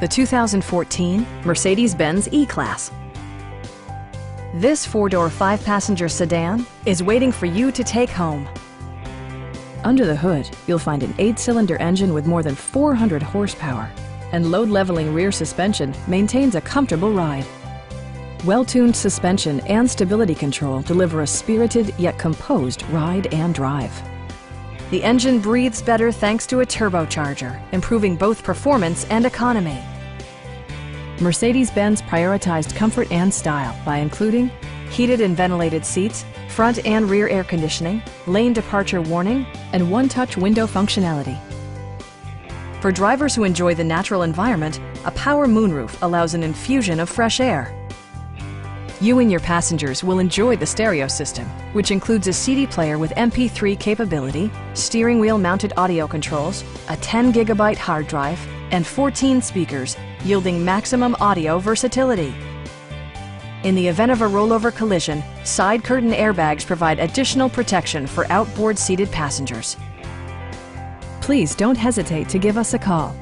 the 2014 Mercedes-Benz E-Class. This four-door, five-passenger sedan is waiting for you to take home. Under the hood, you'll find an 8-cylinder engine with more than 400 horsepower, and load-leveling rear suspension maintains a comfortable ride. Well-tuned suspension and stability control deliver a spirited yet composed ride and drive. The engine breathes better thanks to a turbocharger, improving both performance and economy. Mercedes-Benz prioritized comfort and style by including heated and ventilated seats, front and rear air conditioning, lane departure warning, and one-touch window functionality. For drivers who enjoy the natural environment, a power moonroof allows an infusion of fresh air. You and your passengers will enjoy the stereo system, which includes a CD player with MP3 capability, steering wheel mounted audio controls, a 10-gigabyte hard drive, and 14 speakers, yielding maximum audio versatility. In the event of a rollover collision, side curtain airbags provide additional protection for outboard seated passengers. Please don't hesitate to give us a call.